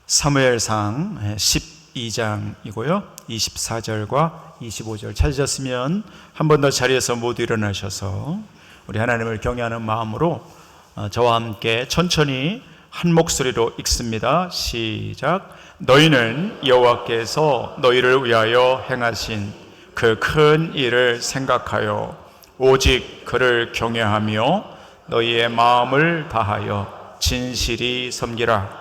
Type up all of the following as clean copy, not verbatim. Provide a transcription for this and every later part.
사무엘상 12장이고요 24절과 25절 찾으셨으면 한 번 더 자리에서 모두 일어나셔서 우리 하나님을 경외하는 마음으로 저와 함께 천천히 한 목소리로 읽습니다. 시작. 너희는 여호와께서 너희를 위하여 행하신 그 큰 일을 생각하여 오직 그를 경외하며 너희의 마음을 다하여 진실이 섬기라.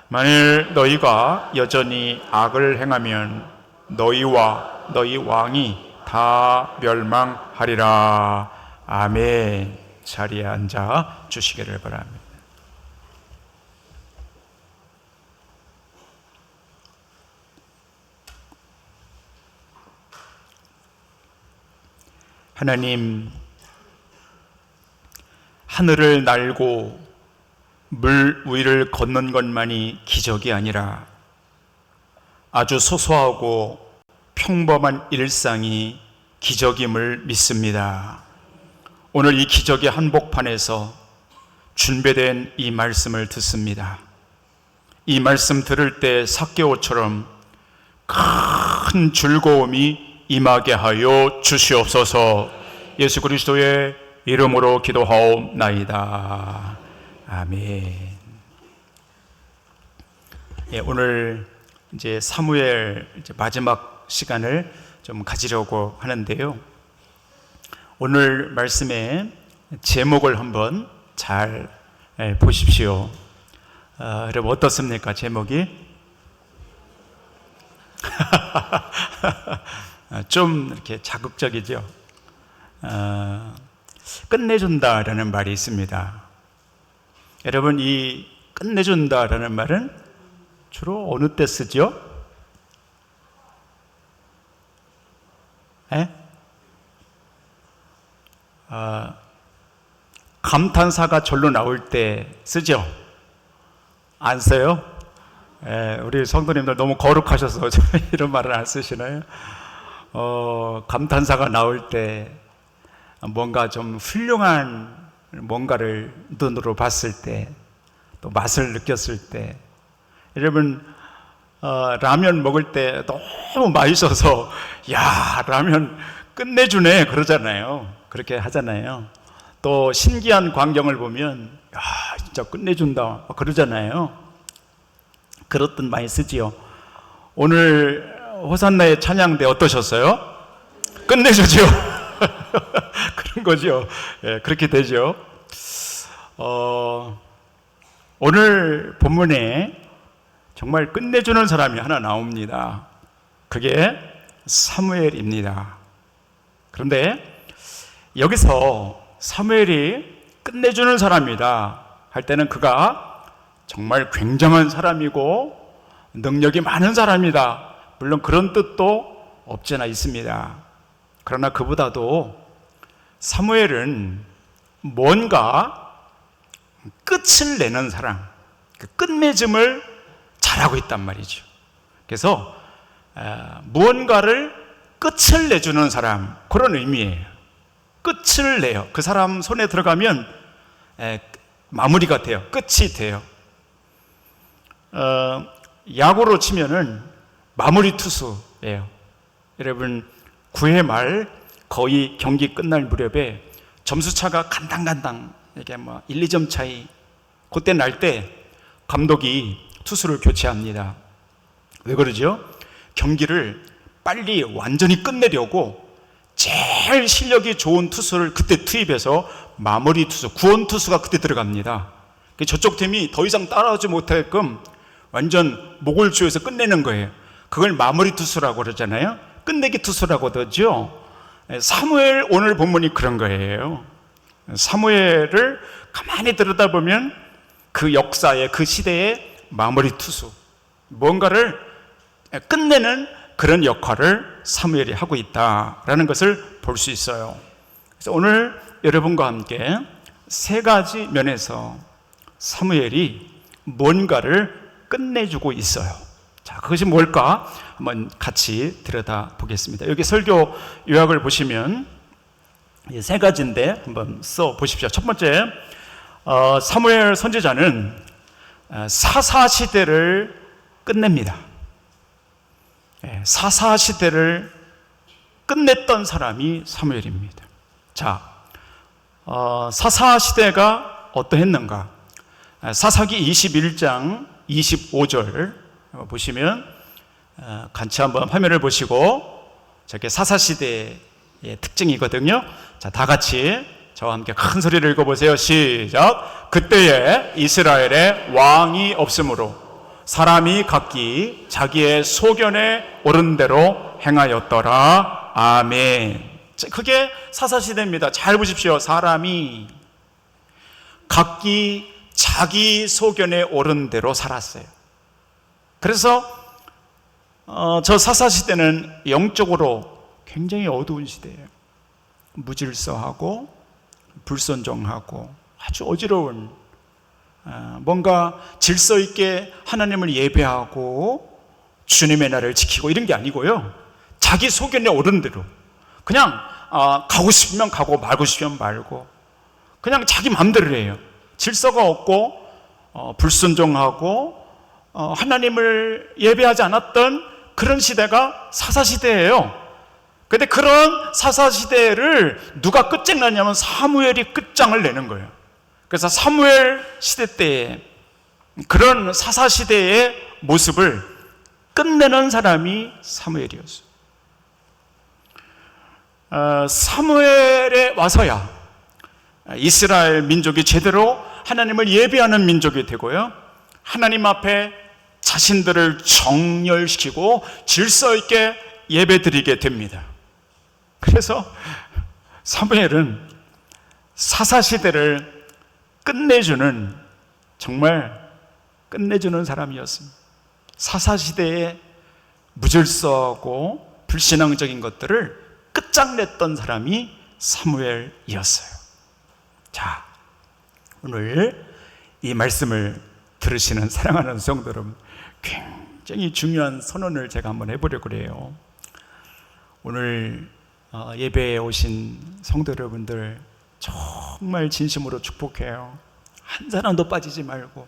만일 너희가 여전히 악을 행하면 너희와 너희 왕이 다 멸망하리라. 아멘. 자리에 앉아 주시기를 바랍니다. 하나님, 하늘을 날고 물 위를 걷는 것만이 기적이 아니라 아주 소소하고 평범한 일상이 기적임을 믿습니다. 오늘 이 기적의 한복판에서 준비된 이 말씀을 듣습니다. 이 말씀 들을 때 삭개오처럼 큰 즐거움이 임하게 하여 주시옵소서. 예수 그리스도의 이름으로 기도하옵나이다. 아멘. 오늘 이제 사무엘 마지막 시간을 좀 가지려고 하는데요. 오늘 말씀의 제목을 한번 잘 보십시오. 여러분 어떻습니까? 제목이? 좀 이렇게 자극적이죠. 끝내준다라는 말이 있습니다. 여러분, 이 끝내준다라는 말은 주로 어느 때 쓰죠? 감탄사가 절로 나올 때 쓰죠? 안 써요? 우리 성도님들 너무 거룩하셔서 이런 말을 안 쓰시나요? 감탄사가 나올 때 뭔가 좀 훌륭한 뭔가를 눈으로 봤을 때, 또 맛을 느꼈을 때, 여러분 라면 먹을 때 너무 맛있어서 야, 라면 끝내주네 그러잖아요. 그렇게 하잖아요. 또 신기한 광경을 보면 야, 진짜 끝내준다 그러잖아요. 그렇듯 많이 쓰지요. 오늘 호산나의 찬양대 어떠셨어요? 끝내주죠. 그런 거죠. 그렇게 되죠. 오늘 본문에 정말 끝내주는 사람이 하나 나옵니다. 그게 사무엘입니다. 그런데 여기서 사무엘이 끝내주는 사람이다 할 때는 그가 정말 굉장한 사람이고 능력이 많은 사람이다, 물론 그런 뜻도 없지는 있습니다. 그러나 그보다도 사무엘은 뭔가 끝을 내는 사람, 그 끝맺음을 잘하고 있단 말이죠. 그래서 무언가를 끝을 내주는 사람, 그런 의미예요. 끝을 내요. 그 사람 손에 들어가면 마무리가 돼요. 끝이 돼요. 야구로 치면은 마무리 투수예요. 여러분 9회 말 거의 경기 끝날 무렵에 점수차가 간당간당 이게 1, 2점 차이, 그때 날 때 감독이 투수를 교체합니다. 왜 그러죠? 경기를 빨리 완전히 끝내려고 제일 실력이 좋은 투수를 그때 투입해서 마무리 투수, 구원 투수가 그때 들어갑니다. 저쪽 팀이 더 이상 따라오지 못하게끔 완전 목을 조여서 끝내는 거예요. 그걸 마무리 투수라고 그러잖아요. 끝내기 투수라고 하죠. 사무엘 오늘 본문이 그런 거예요. 사무엘을 가만히 들여다보면 그 역사의, 그 시대의 마무리 투수, 뭔가를 끝내는 그런 역할을 사무엘이 하고 있다라는 것을 볼 수 있어요. 그래서 오늘 여러분과 함께 세 가지 면에서 사무엘이 뭔가를 끝내주고 있어요. 자, 그것이 뭘까? 한번 같이 들여다보겠습니다. 여기 설교 요약을 보시면 세 가지인데 한번 써 보십시오. 첫 번째, 사무엘 선지자는 사사시대를 끝냅니다. 사사 시대를 끝냈던 사람이 사무엘입니다. 자, 사사 시대가 어떠했는가? 사사기 21장 25절 보시면 같이 한번 화면을 보시고, 저게 사사 시대의 특징이거든요. 자, 다 같이 저와 함께 큰 소리를 읽어보세요. 시작. 그때에 이스라엘에 왕이 없으므로 사람이 각기 자기의 소견에 오른 대로 행하였더라. 아멘. 그게 사사시대입니다. 잘 보십시오. 사람이 각기 자기 소견에 오른 대로 살았어요. 그래서 저 사사시대는 영적으로 굉장히 어두운 시대예요. 무질서하고 불순종하고 아주 어지러운, 뭔가 질서 있게 하나님을 예배하고 주님의 날을 지키고 이런 게 아니고요, 자기 소견에 오른 대로 그냥 가고 싶으면 가고 말고 싶으면 말고 그냥 자기 마음대로 해요. 질서가 없고 불순종하고 하나님을 예배하지 않았던 그런 시대가 사사시대예요. 근데 그런 사사시대를 누가 끝장내냐면 사무엘이 끝장을 내는 거예요. 그래서 사무엘 시대 때에 그런 사사시대의 모습을 끝내는 사람이 사무엘이었어요. 사무엘에 와서야 이스라엘 민족이 제대로 하나님을 예배하는 민족이 되고요, 하나님 앞에 자신들을 정렬시키고 질서 있게 예배드리게 됩니다. 그래서 사무엘은 사사시대를 끝내주는, 정말 끝내주는 사람이었습니다. 사사시대의 무질서하고 불신앙적인 것들을 끝장냈던 사람이 사무엘이었어요. 자, 오늘 이 말씀을 들으시는 사랑하는 성도 여러분, 굉장히 중요한 선언을 제가 한번 해보려고 그래요. 오늘 예배에 오신 성도 여러분들 정말 진심으로 축복해요. 한 사람도 빠지지 말고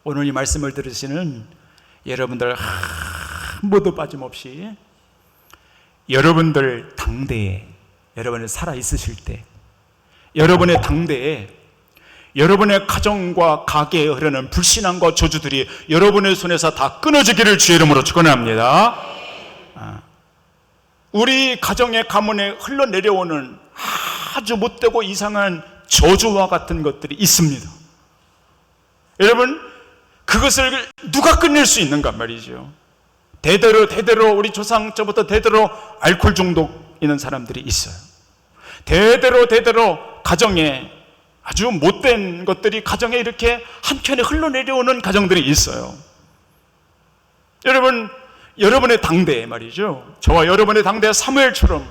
오늘 이 말씀을 들으시는 여러분들 한 분도 빠짐없이 여러분들 당대에, 여러분이 살아있으실 때 여러분의 당대에 여러분의 가정과 가게에 흐르는 불신앙과 저주들이 여러분의 손에서 다 끊어지기를 주의 이름으로 축원합니다. 우리 가정의 가문에 흘러내려오는 아주 못되고 이상한 저주와 같은 것들이 있습니다. 여러분, 그것을 누가 끝낼 수 있는가 말이죠. 대대로 우리 조상 때부터 대대로 알코올 중독 있는 사람들이 있어요. 대대로 가정에 아주 못된 것들이 가정에 이렇게 한켠에 흘러내려오는 가정들이 있어요. 여러분, 여러분의 당대에 말이죠, 저와 여러분의 당대 사무엘처럼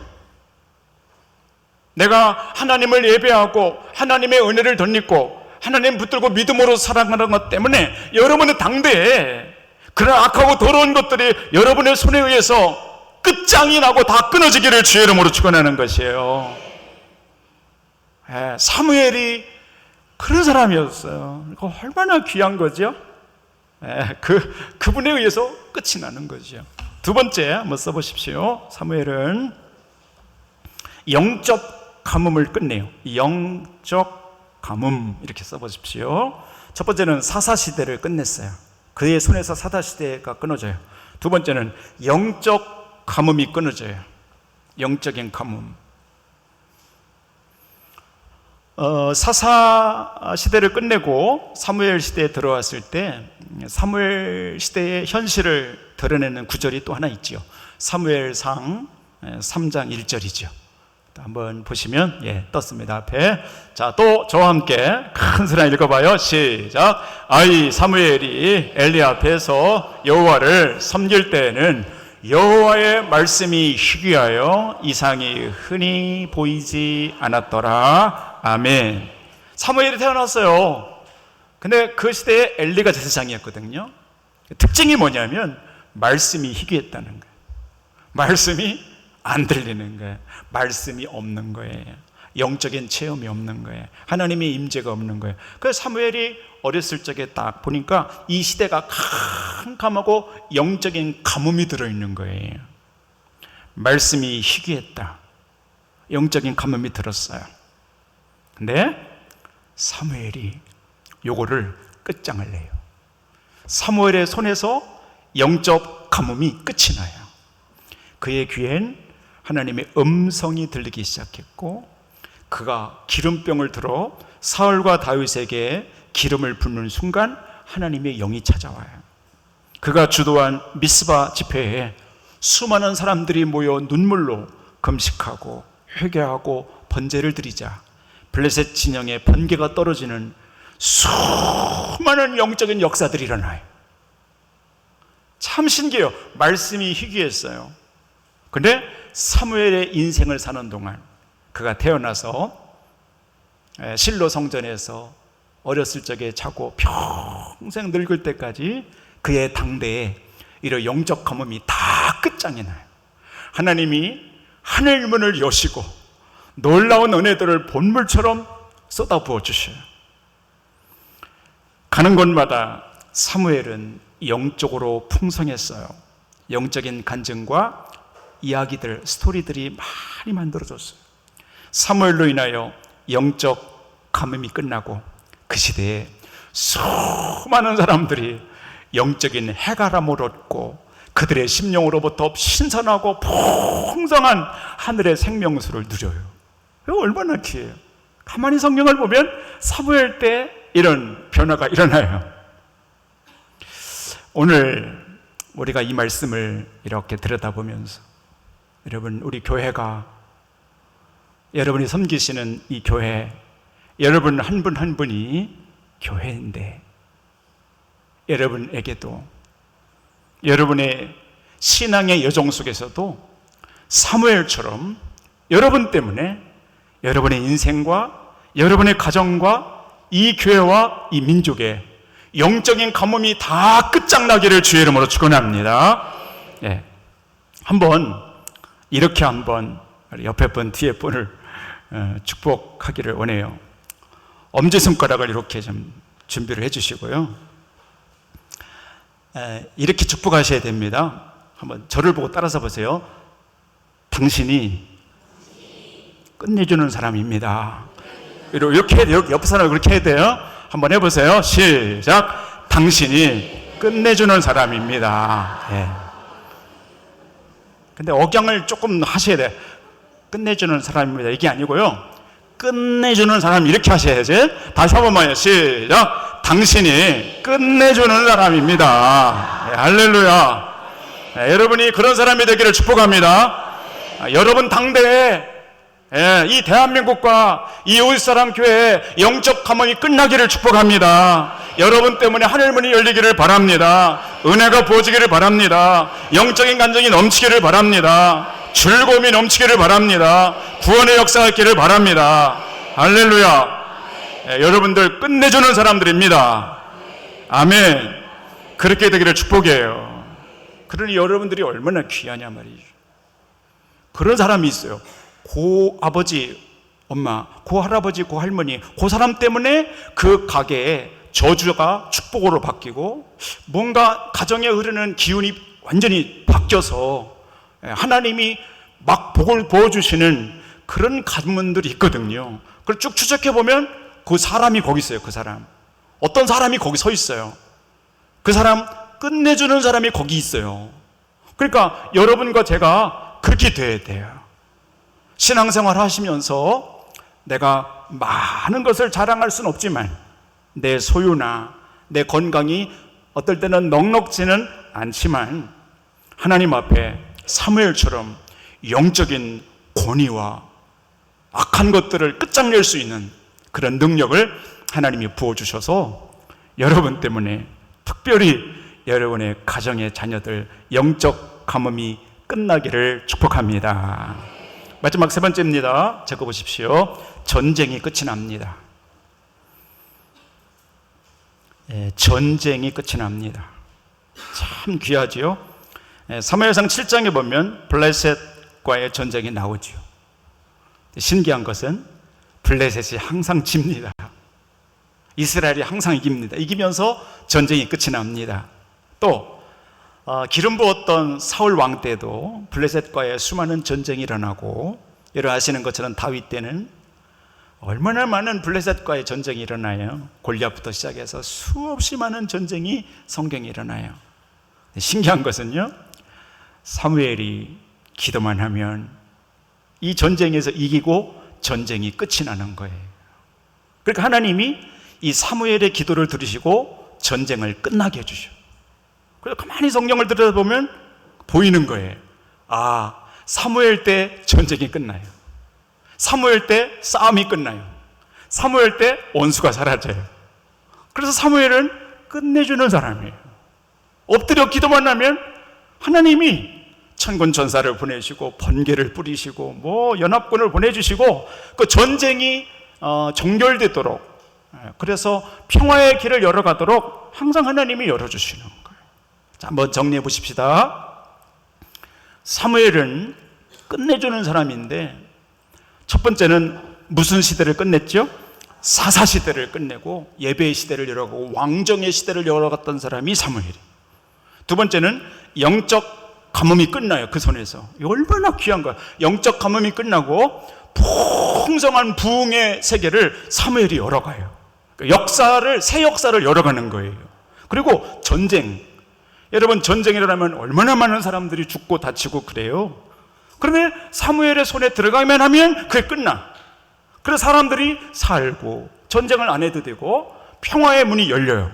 내가 하나님을 예배하고 하나님의 은혜를 덧입고 하나님 붙들고 믿음으로 살아가는 것 때문에 여러분의 당대에 그런 악하고 더러운 것들이 여러분의 손에 의해서 끝장이 나고 다 끊어지기를 주의 이름으로 축원하는 것이에요. 사무엘이 그런 사람이었어요. 얼마나 귀한 거죠? 그분에 의해서 끝이 나는 거죠. 두 번째 한번 써보십시오. 사무엘은 영적 가뭄을 끝내요. 영적 가뭄 이렇게 써보십시오. 첫 번째는 사사시대를 끝냈어요. 그의 손에서 사사시대가 끊어져요. 두 번째는 영적 가뭄이 끊어져요. 영적인 가뭄. 사사 시대를 끝내고 사무엘 시대에 들어왔을 때 사무엘 시대의 현실을 드러내는 구절이 또 하나 있죠. 사무엘상 3장 1절이죠. 한번 보시면 떴습니다. 앞에. 자, 또 저와 함께 큰 소리 읽어봐요. 시작. 아이 사무엘이 엘리 앞에서 여호와를 섬길 때에는 여호와의 말씀이 희귀하여 이상이 흔히 보이지 않았더라. 아멘. 사무엘이 태어났어요. 근데 그 시대에 엘리가 제사장이었거든요. 특징이 뭐냐면 말씀이 희귀했다는 거예요. 말씀이 안 들리는 거예요. 말씀이 없는 거예요. 영적인 체험이 없는 거예요. 하나님의 임재가 없는 거예요. 그래서 사무엘이 어렸을 적에 딱 보니까 이 시대가 캄캄하고 영적인 가뭄이 들어있는 거예요. 말씀이 희귀했다. 영적인 가뭄이 들었어요. 근데 사무엘이 요거를 끝장을 내요. 사무엘의 손에서 영적 가뭄이 끝이 나요. 그의 귀엔 하나님의 음성이 들리기 시작했고, 그가 기름병을 들어 사울과 다윗에게 기름을 붓는 순간 하나님의 영이 찾아와요. 그가 주도한 미스바 집회에 수많은 사람들이 모여 눈물로 금식하고 회개하고 번제를 드리자 블레셋 진영의 번개가 떨어지는 수많은 영적인 역사들이 일어나요. 참 신기해요. 말씀이 희귀했어요. 근데 사무엘의 인생을 사는 동안 그가 태어나서 실로 성전에서 어렸을 적에 자고 평생 늙을 때까지 그의 당대에 이런 영적 가뭄이 다 끝장이 나요. 하나님이 하늘 문을 여시고 놀라운 은혜들을 본물처럼 쏟아부어 주셔요. 가는 곳마다 사무엘은 영적으로 풍성했어요. 영적인 간증과 이야기들, 스토리들이 많이 만들어졌어요. 사무엘로 인하여 영적 가뭄이 끝나고 그 시대에 수많은 사람들이 영적인 해가람을 얻고 그들의 심령으로부터 신선하고 풍성한 하늘의 생명수를 누려요. 이거 얼마나 귀해요. 가만히 성경을 보면 사무엘 때 이런 변화가 일어나요. 오늘 우리가 이 말씀을 이렇게 들여다보면서 여러분, 우리 교회가, 여러분이 섬기시는 이 교회, 여러분 한 분 한 분이 교회인데 여러분에게도 여러분의 신앙의 여정 속에서도 사무엘처럼 여러분 때문에 여러분의 인생과 여러분의 가정과 이 교회와 이 민족의 영적인 가뭄이 다 끝장나기를 주의 이름으로 축원합니다. 예. 이렇게 한번 옆에 분 뒤에 분을 축복하기를 원해요. 엄지손가락을 이렇게 좀 준비를 해주시고요. 이렇게 축복하셔야 됩니다. 한번 저를 보고 따라서 보세요. 당신이 끝내주는 사람입니다. 이렇게 해야 돼요. 옆 사람을 그렇게 해야 돼요. 한번 해보세요. 시작. 당신이 끝내주는 사람입니다. 예. 근데 억양을 조금 하셔야 돼요. 끝내주는 사람입니다. 이게 아니고요. 끝내주는 사람 이렇게 하셔야지. 다시 한 번만요. 시작. 당신이 끝내주는 사람입니다. 예, 할렐루야. 예, 여러분이 그런 사람이 되기를 축복합니다. 여러분 당대에 이 대한민국과 이 이웃사랑 교회의 영적 가뭄이 끝나기를 축복합니다. 여러분 때문에 하늘문이 열리기를 바랍니다. 은혜가 부어지기를 바랍니다. 영적인 간증이 넘치기를 바랍니다. 즐거움이 넘치기를 바랍니다. 구원의 역사가 있기를 바랍니다. 할렐루야. 여러분들 끝내주는 사람들입니다. 아멘. 그렇게 되기를 축복해요. 그러니 여러분들이 얼마나 귀하냐 말이죠. 그런 사람이 있어요. 고 아버지, 엄마, 고 할아버지, 고 할머니, 그 사람 때문에 그 가게에 저주가 축복으로 바뀌고 뭔가 가정에 흐르는 기운이 완전히 바뀌어서 하나님이 막 복을 부어주시는 그런 가문들이 있거든요. 그걸 쭉 추적해보면 그 사람이 거기 있어요. 그 사람, 어떤 사람이 거기 서 있어요. 그 사람 끝내주는 사람이 거기 있어요. 그러니까 여러분과 제가 그렇게 돼야 돼요. 신앙생활 하시면서 내가 많은 것을 자랑할 수는 없지만 내 소유나 내 건강이 어떨 때는 넉넉지는 않지만 하나님 앞에 사무엘처럼 영적인 권위와 악한 것들을 끝장낼 수 있는 그런 능력을 하나님이 부어주셔서 여러분 때문에 특별히 여러분의 가정의 자녀들 영적 가뭄이 끝나기를 축복합니다. 마지막 세 번째입니다. 적어보십시오. 전쟁이 끝이 납니다. 전쟁이 끝이 납니다. 참 귀하지요. 사무엘상 7장에 보면 블레셋과의 전쟁이 나오죠. 신기한 것은 블레셋이 항상 집니다. 이스라엘이 항상 이깁니다. 이기면서 전쟁이 끝이 납니다. 또 기름 부었던 사울 왕 때도 블레셋과의 수많은 전쟁이 일어나고, 여러분 아시는 것처럼 다윗 때는 얼마나 많은 블레셋과의 전쟁이 일어나요. 골리앗부터 시작해서 수없이 많은 전쟁이 성경에 일어나요. 신기한 것은요, 사무엘이 기도만 하면 이 전쟁에서 이기고 전쟁이 끝이 나는 거예요. 그러니까 하나님이 이 사무엘의 기도를 들으시고 전쟁을 끝나게 해주셔. 그래서 가만히 성경을 들여다보면 보이는 거예요. 아, 사무엘 때 전쟁이 끝나요. 사무엘 때 싸움이 끝나요. 사무엘 때 원수가 사라져요. 그래서 사무엘은 끝내주는 사람이에요. 엎드려 기도만 하면 하나님이 천군 천사를 보내시고 번개를 뿌리시고 연합군을 보내주시고 그 전쟁이 종결되도록, 그래서 평화의 길을 열어가도록 항상 하나님이 열어주시는 거예요. 자, 한번 정리해 보십시다. 사무엘은 끝내주는 사람인데, 첫 번째는 무슨 시대를 끝냈죠? 사사시대를 끝내고 예배의 시대를 열어가고 왕정의 시대를 열어갔던 사람이 사무엘이에요. 두 번째는 영적 가뭄이 끝나요. 그 손에서. 이거 얼마나 귀한 거야. 영적 가뭄이 끝나고 풍성한 부흥의 세계를 사무엘이 열어가요. 역사를, 새 역사를 열어가는 거예요. 그리고 전쟁, 여러분 전쟁이 일어나면 얼마나 많은 사람들이 죽고 다치고 그래요. 그러면 사무엘의 손에 들어가면 하면 그게 끝나. 그래서 사람들이 살고 전쟁을 안 해도 되고 평화의 문이 열려요.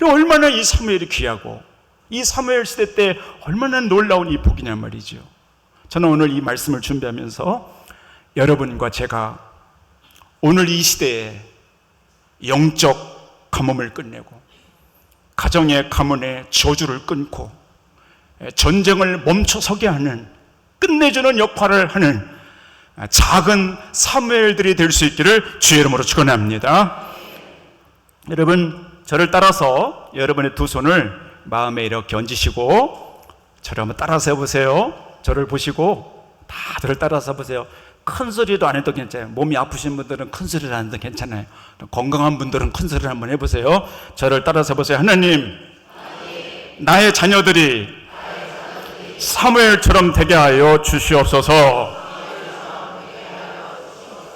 얼마나 이 사무엘이 귀하고 이 사무엘 시대 때 얼마나 놀라운 이 복이냐 말이죠. 저는 오늘 이 말씀을 준비하면서 여러분과 제가 오늘 이 시대에 영적 가뭄을 끝내고 가정의 가문의 저주를 끊고 전쟁을 멈춰서게 하는, 끝내주는 역할을 하는 작은 사무엘들이 될 수 있기를 주의 이름으로 축원합니다. 여러분, 저를 따라서 여러분의 두 손을 마음에 이렇게 얹으시고 저를 한번 따라서 해보세요. 저를 보시고 다 저를 따라서 해보세요. 큰 소리도 안 해도 괜찮아요. 몸이 아프신 분들은 큰 소리를 안 해도 괜찮아요. 건강한 분들은 큰 소리를 한번 해보세요. 저를 따라서 해보세요. 하나님, 나의 자녀들이 사무엘처럼 되게 하여 주시옵소서.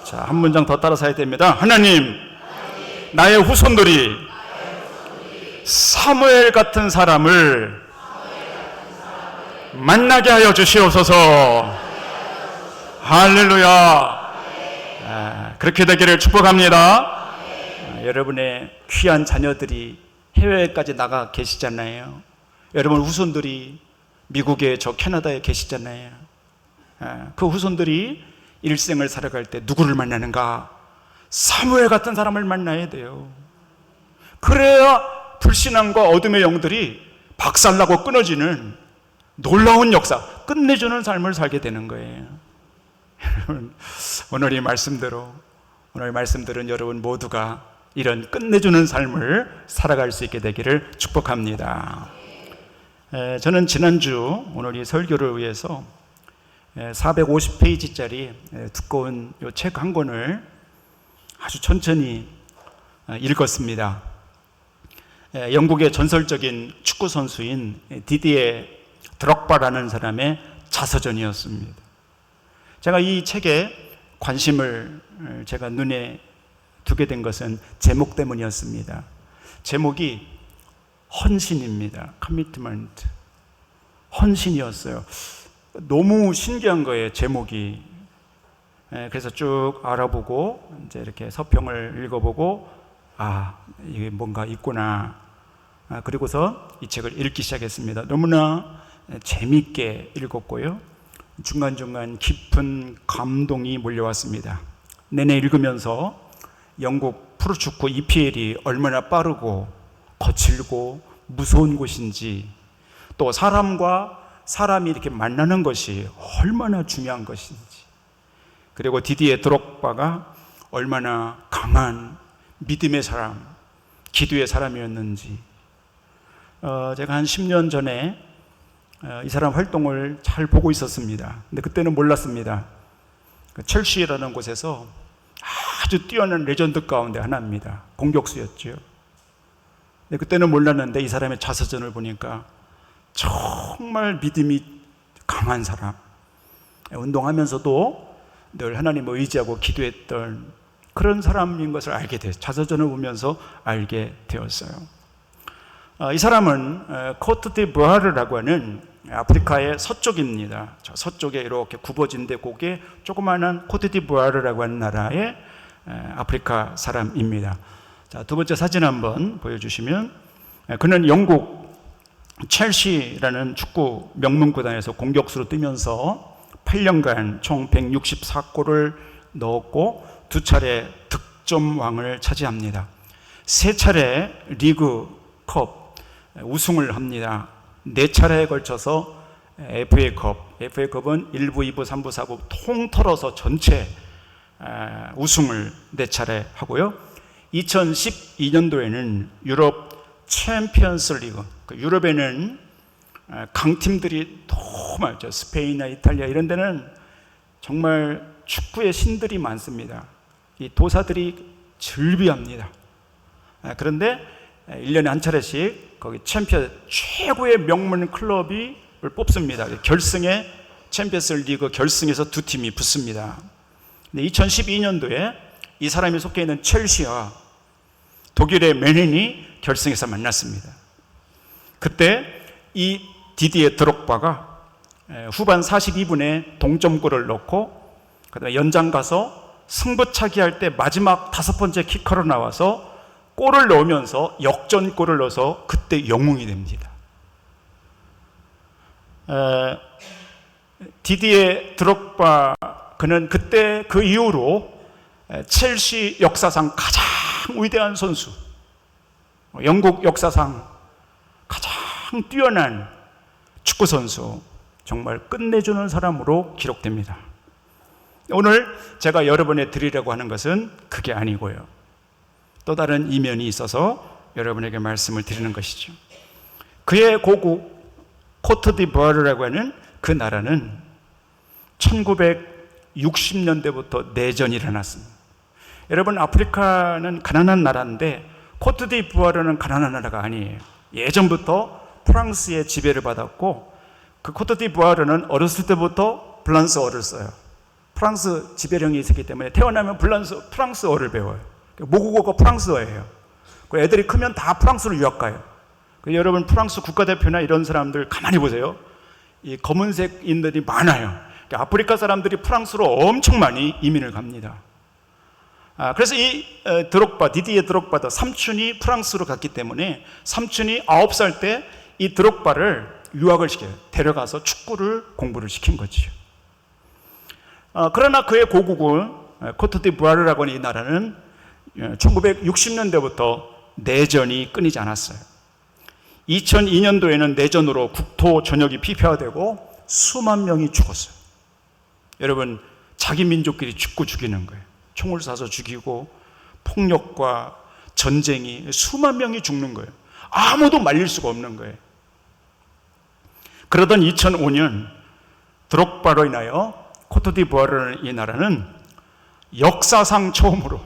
자, 한 문장 더 따라서 해야 됩니다. 하나님, 나의 후손들이 사무엘 같은 사람을 만나게 하여 주시옵소서. 할렐루야. 그렇게 되기를 축복합니다. 여러분의 귀한 자녀들이 해외까지 나가 계시잖아요. 여러분 후손들이 미국에, 저 캐나다에 계시잖아요. 그 후손들이 일생을 살아갈 때 누구를 만나는가? 사무엘 같은 사람을 만나야 돼요. 그래야 불신앙과 어둠의 영들이 박살나고 끊어지는 놀라운 역사, 끝내주는 삶을 살게 되는 거예요. 여러분, 오늘 이 말씀대로, 오늘 말씀들은 여러분 모두가 이런 끝내주는 삶을 살아갈 수 있게 되기를 축복합니다. 저는 지난주 오늘 이 설교를 위해서 450페이지짜리 두꺼운 이 책 한 권을 아주 천천히 읽었습니다. 영국의 전설적인 축구 선수인 디디에 드럭바라는 사람의 자서전이었습니다. 제가 이 책에 관심을 제가 눈에 두게 된 것은 제목 때문이었습니다. 제목이 헌신입니다. 커미트먼트. 헌신이었어요. 너무 신기한 거예요, 제목이. 그래서 쭉 알아보고 이제 이렇게 서평을 읽어보고 이게 뭔가 있구나. 그리고서 이 책을 읽기 시작했습니다. 너무나 재미있게 읽었고요. 중간중간 깊은 감동이 몰려왔습니다. 내내 읽으면서 영국 프로축구 EPL이 얼마나 빠르고 거칠고 무서운 곳인지, 또 사람과 사람이 이렇게 만나는 것이 얼마나 중요한 것인지, 그리고 디디에 드록바가 얼마나 강한 믿음의 사람, 기도의 사람이었는지, 제가 한 10년 전에 이 사람 활동을 잘 보고 있었습니다. 근데 그때는 몰랐습니다. 첼시라는 곳에서 아주 뛰어난 레전드 가운데 하나입니다. 공격수였죠. 근데 그때는 몰랐는데 이 사람의 자서전을 보니까 정말 믿음이 강한 사람, 운동하면서도 늘 하나님을 의지하고 기도했던 그런 사람인 것을 알게 됐어요. 자서전을 보면서 알게 되었어요. 이 사람은 코트디부아르라고 하는 아프리카의 서쪽입니다. 저 서쪽에 이렇게 굽어진 데 그게 조그마한 코트디부아르라고 하는 나라의 아프리카 사람입니다. 자, 두 번째 사진 한번 보여주시면, 그는 영국 첼시라는 축구 명문구단에서 공격수로 뛰면서 8년간 총 164골을 넣었고 2차례 득점왕을 차지합니다. 3차례 리그컵 우승을 합니다. 4차례에 걸쳐서 FA컵은 1부, 2부, 3부, 4부 통틀어서 전체 우승을 4차례 하고요. 2012년도에는 유럽 챔피언스 리그, 유럽에는 강팀들이 너무 많죠. 스페인이나 이탈리아 이런 데는 정말 축구의 신들이 많습니다. 이 도사들이 즐비합니다. 그런데 1년에 한 차례씩 거기 챔피언 최고의 명문 클럽이 뽑습니다. 결승에 챔피언스 리그 결승에서 두 팀이 붙습니다. 2012년도에 이 사람이 속해 있는 첼시와 독일의 맨헨이 결승에서 만났습니다. 그때 이 디디에 드록바가 후반 42분에 동점골을 넣고 그다음에 연장 가서 승부차기 할 때 마지막 5번째 키커로 나와서 골을 넣으면서 역전골을 넣어서 그때 영웅이 됩니다. 디디에 드록바 그는 그때 그 이후로 첼시 역사상 가장 위대한 선수, 영국 역사상 가장 뛰어난 축구 선수, 정말 끝내주는 사람으로 기록됩니다. 오늘 제가 여러분에 드리려고 하는 것은 그게 아니고요. 또 다른 이면이 있어서 여러분에게 말씀을 드리는 것이죠. 그의 고국 코트디부아르라고 하는 그 나라는 1960년대부터 내전이 일어났습니다. 여러분, 아프리카는 가난한 나라인데 코트디부아르는 가난한 나라가 아니에요. 예전부터 프랑스의 지배를 받았고 그 코트디부아르는 어렸을 때부터 프랑스어를 써요. 프랑스 지배령이 있었기 때문에 태어나면 프랑스어를 배워요. 모국어가 프랑스어예요. 애들이 크면 다 프랑스로 유학 가요. 여러분, 프랑스 국가대표나 이런 사람들 가만히 보세요. 이 검은색인들이 많아요. 아프리카 사람들이 프랑스로 엄청 많이 이민을 갑니다. 그래서 이 디디에 드록바도 삼촌이 프랑스로 갔기 때문에 삼촌이 9살 때 이 드록바를 유학을 시켜요. 데려가서 축구를 공부를 시킨 거죠. 그러나 그의 고국은 코트디부아르라고 하는 이 나라는 1960년대부터 내전이 끊이지 않았어요. 2002년도에는 내전으로 국토 전역이 피폐화되고 수만 명이 죽었어요. 여러분, 자기 민족끼리 죽이는 거예요. 총을 쏴서 죽이고 폭력과 전쟁이 수만 명이 죽는 거예요. 아무도 말릴 수가 없는 거예요. 그러던 2005년 드록바로 인하여 코트디부아르 이 나라는 역사상 처음으로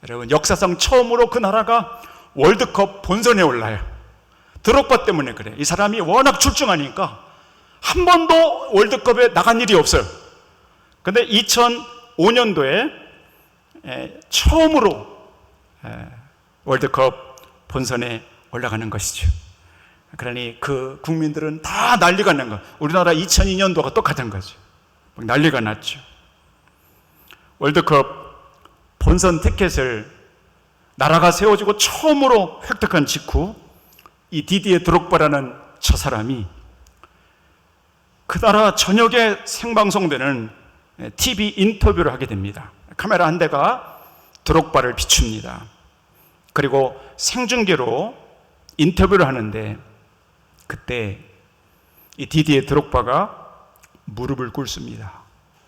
여러분, 역사상 처음으로 그 나라가 월드컵 본선에 올라요. 드록바 때문에 그래. 이 사람이 워낙 출중하니까 한 번도 월드컵에 나간 일이 없어요. 그런데 2005년도에 처음으로 월드컵 본선에 올라가는 것이죠. 그러니 그 국민들은 다 난리가 난 거예요. 우리나라 2002년도가 똑같은 거죠. 난리가 났죠. 월드컵 본선 티켓을 나라가 세워지고 처음으로 획득한 직후 이 디디에 드록바라는 저 사람이 그 나라 전역에 생방송되는 TV 인터뷰를 하게 됩니다. 카메라 한 대가 드록바를 비춥니다. 그리고 생중계로 인터뷰를 하는데 그때 이 디디에 드록바가 무릎을 꿇습니다.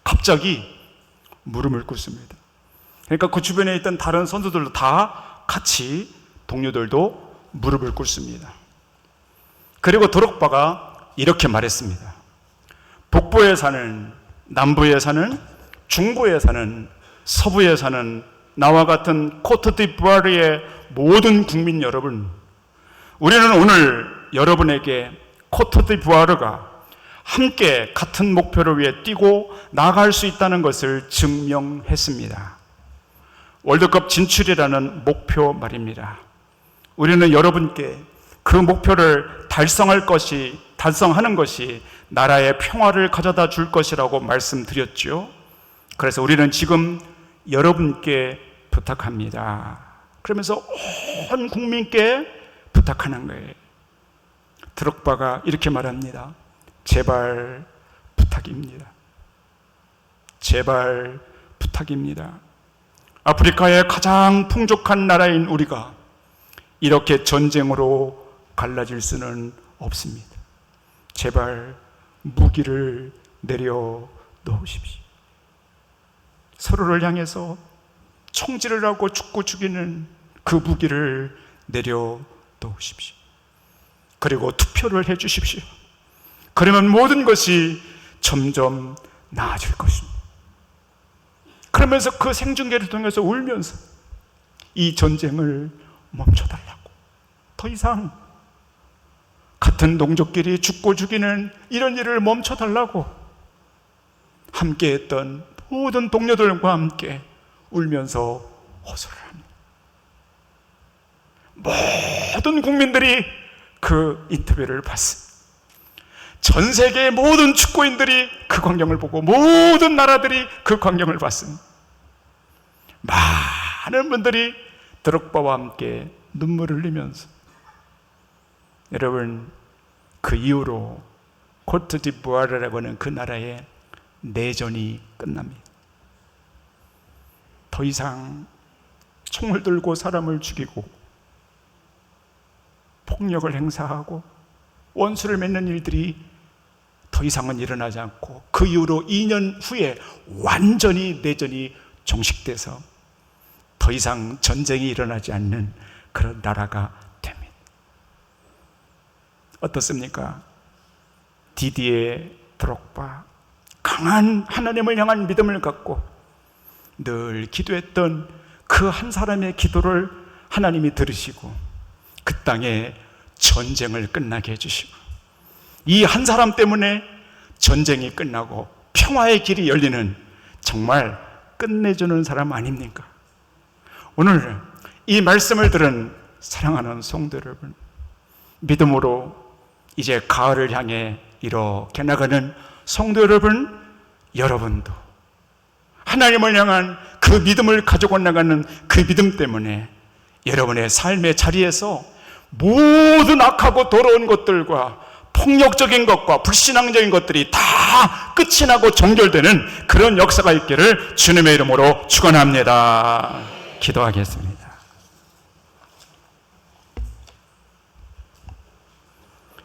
갑자기 무릎을 꿇습니다. 그러니까 그 주변에 있던 다른 선수들도 다 같이 동료들도 무릎을 꿇습니다. 그리고 드록바가 이렇게 말했습니다. 북부에 사는, 남부에 사는, 중부에 사는 서부에 사는 나와 같은 코트디부아르의 모든 국민 여러분, 우리는 오늘 여러분에게 코트디부아르가 함께 같은 목표를 위해 뛰고 나아갈 수 있다는 것을 증명했습니다. 월드컵 진출이라는 목표 말입니다. 우리는 여러분께 그 목표를 달성하는 것이 나라의 평화를 가져다 줄 것이라고 말씀드렸죠. 그래서 우리는 지금 여러분께 부탁합니다. 그러면서 온 국민께 부탁하는 거예요. 드록바가 이렇게 말합니다. 제발 부탁입니다. 제발 부탁입니다. 아프리카의 가장 풍족한 나라인 우리가 이렇게 전쟁으로 갈라질 수는 없습니다. 제발 무기를 내려놓으십시오. 서로를 향해서 총질을 하고 죽고 죽이는 그 무기를 내려놓으십시오. 그리고 투표를 해 주십시오. 그러면 모든 것이 점점 나아질 것입니다. 그러면서 그 생중계를 통해서 울면서 이 전쟁을 멈춰달라고, 더 이상 같은 동족끼리 죽고 죽이는 이런 일을 멈춰달라고 함께했던 모든 동료들과 함께 울면서 호소를 합니다. 모든 국민들이 그 인터뷰를 봤습니다. 전 세계의 모든 축구인들이 그 광경을 보고 모든 나라들이 그 광경을 봤습니다. 많은 분들이 드록바와 함께 눈물을 흘리면서, 여러분, 그 이후로 코트디부아르라고 하는 그 나라의 내전이 끝납니다. 더 이상 총을 들고 사람을 죽이고 폭력을 행사하고 원수를 맺는 일들이 더 이상은 일어나지 않고, 그 이후로 2년 후에 완전히 내전이 종식돼서 더 이상 전쟁이 일어나지 않는 그런 나라가 됩니다. 어떻습니까? 디디에 드록바, 강한 하나님을 향한 믿음을 갖고 늘 기도했던 그 한 사람의 기도를 하나님이 들으시고 그 땅에 전쟁을 끝나게 해주시고, 이 한 사람 때문에 전쟁이 끝나고 평화의 길이 열리는 정말 끝내주는 사람 아닙니까? 오늘 이 말씀을 들은 사랑하는 성도 여러분, 믿음으로 이제 가을을 향해 이렇게 나가는 성도 여러분, 여러분도 하나님을 향한 그 믿음을 가지고 나가는 그 믿음 때문에 여러분의 삶의 자리에서 모든 악하고 더러운 것들과 폭력적인 것과 불신앙적인 것들이 다 끝이 나고 정결되는 그런 역사가 있기를 주님의 이름으로 축원합니다. 기도하겠습니다.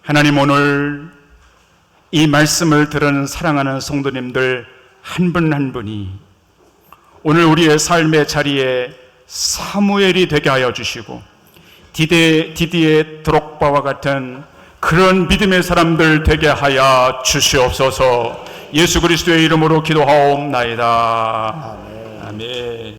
하나님, 오늘 이 말씀을 들은 사랑하는 성도님들 한 분 한 분이 오늘 우리의 삶의 자리에 사무엘이 되게 하여 주시고 디디에 드록바와 같은 그런 믿음의 사람들 되게 하여 주시옵소서. 예수 그리스도의 이름으로 기도하옵나이다. 아멘.